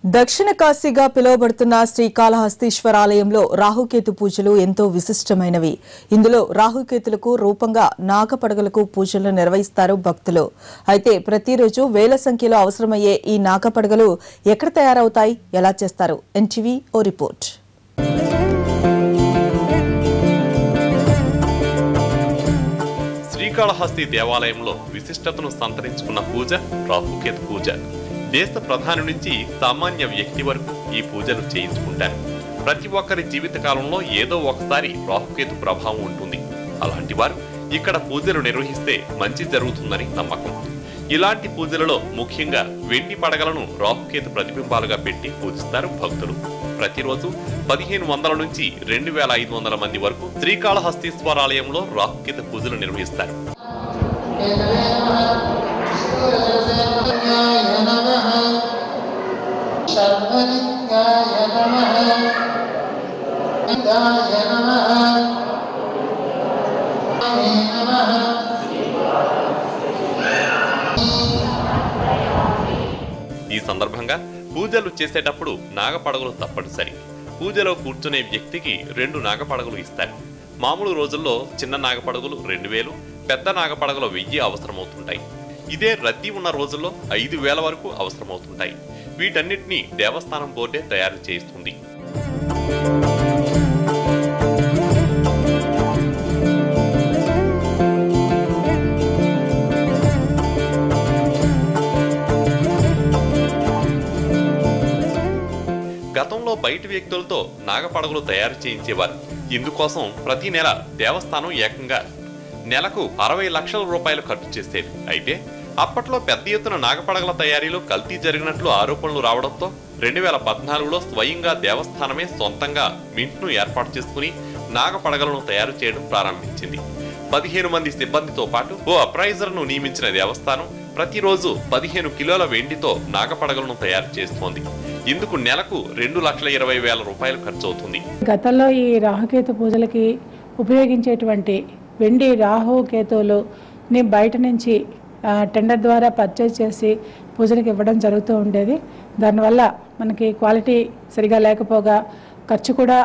దక్షిణ కాశీగా పిలువబడుతున్న శ్రీకాళహస్తీశ్వర ఆలయంలో రాహుకేతు పూజలు ఎంతో విశిష్టమైనవి. ఇందులో రాహుకేతులకు రూపంగా నాగపడగలకు పూజలు నిర్వహిస్తారు భక్తులు. అయితే ప్రతిరోజు వేల సంఖ్యలో అవసరమయ్యే ఈ నాగపడగలు ఎక్కడ తయారవుతాయి, ఎలా చేస్తారు? ఎన్టీవీ ఓ రిపోర్ట్. శ్రీకాళహస్తి దేవాలయంలో విశిష్టతను సంతరించుకున్న పూజ రాహుకేతు పూజ. దేశ ప్రధాని నుంచి సామాన్య వ్యక్తి వరకు ఈ పూజలు చేయించుకుంటారు. ప్రతి ఒక్కరి జీవితకాలంలో ఏదో ఒకసారి రాహుకేతు ప్రభావం ఉంటుంది. అలాంటి వారు ఇక్కడ పూజలు నిర్వహిస్తే మంచి జరుగుతుందని నమ్మకం. ఇలాంటి పూజలలో ముఖ్యంగా వెండి పడగలను రాహుకేతు ప్రతిబింబాలుగా పెట్టి పూజిస్తారు భక్తులు. ప్రతిరోజు 1500 నుంచి 2500 మంది వరకు శ్రీకాళహస్తీశ్వర ఆలయంలో రాహుకేతు పూజలు నిర్వహిస్తారు. ఈ సందర్భంగా పూజలు చేసేటప్పుడు నాగపడగలు తప్పనిసరి. పూజలో కూర్చునే వ్యక్తికి 2 నాగపడగలు ఇస్తారు. మామూలు రోజుల్లో చిన్న నాగపడగలు 2000, పెద్ద నాగపడగలు 1000 అవసరమవుతుంటాయి. ఇదే రద్దీ ఉన్న రోజుల్లో 5000 వరకు అవసరమవుతుంటాయి. వీటన్నిటినీ దేవస్థానం బోర్డే తయారు చేస్తుంది. గతంలో బయట వ్యక్తులతో నాగపడగలు తయారు చేయించేవారు. ఇందుకోసం ప్రతి నెల దేవస్థానం ఏకంగా నెలకు 60 లక్షల రూపాయలు ఖర్చు చేసేది. అయితే అప్పట్లో పెద్ద ఎత్తున నాగపడగల తయారీలో కల్తీ జరిగినట్లు ఆరోపణలు రావడంతో 2014లో స్వయంగా దేవస్థానమే సొంతంగా మింట్ను ఏర్పాటు చేసుకుని నాగపడగలను తయారు చేయడం ప్రారంభించింది. 15 మంది సిబ్బందితో పాటు ఓ అప్రైజర్ను నియమించిన దేవస్థానం ప్రతిరోజు 15 కిలోల వెండితో నాగపడగలను తయారు చేస్తోంది. ఇందుకు నెలకు 2,20,000 రూపాయలు ఖర్చు అవుతుంది. గతంలో ఈ రాహుకేతు పూజలకి ఉపయోగించేటువంటి వెండి రాహుకేతువులు బయట నుంచి టెండర్ ద్వారా పర్చేజ్ చేసి పూజలకు ఇవ్వడం జరుగుతూ ఉండేది. దానివల్ల మనకి క్వాలిటీ సరిగా లేకపోగా ఖర్చు కూడా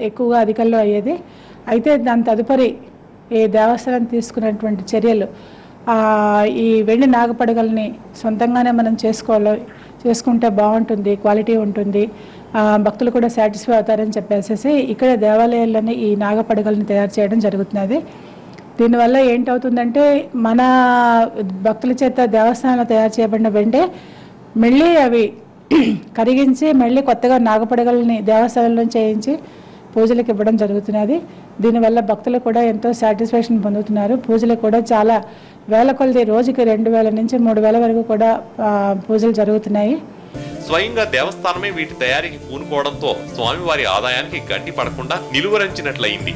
ఎక్కువగా అధికంలో అయ్యేది. అయితే దాని తదుపరి ఈ దేవస్థానం తీసుకున్నటువంటి చర్యలు ఈ వెండి నాగపడగల్ని సొంతంగానే మనం చేసుకుంటే బాగుంటుంది, క్వాలిటీ ఉంటుంది, భక్తులు కూడా సాటిస్ఫై అవుతారని చెప్పేసి ఇక్కడ దేవాలయాల్లోనే ఈ నాగపడగల్ని తయారు చేయడం జరుగుతున్నది. దీనివల్ల ఏంటవుతుందంటే మన భక్తుల చేత దేవస్థానంలో తయారు చేయబడిన వెంటే మళ్ళీ అవి కరిగించి మళ్ళీ కొత్తగా నాగపడగల్ని దేవస్థానంలో చేయించి పూజలకు ఇవ్వడం జరుగుతున్నది. దీనివల్ల భక్తులు కూడా ఎంతో సాటిస్ఫాక్షన్ పొందుతున్నారు. పూజలు కూడా చాలా వేల కొలది, రోజుకి 2000 నుంచి 3000 వరకు కూడా పూజలు జరుగుతున్నాయి. స్వయంగా దేవస్థానమే వీటి తయారీకి పూనుకోవడంతో స్వామివారి ఆదాయానికి గండి పడకుండా నిలువరించినట్లయింది.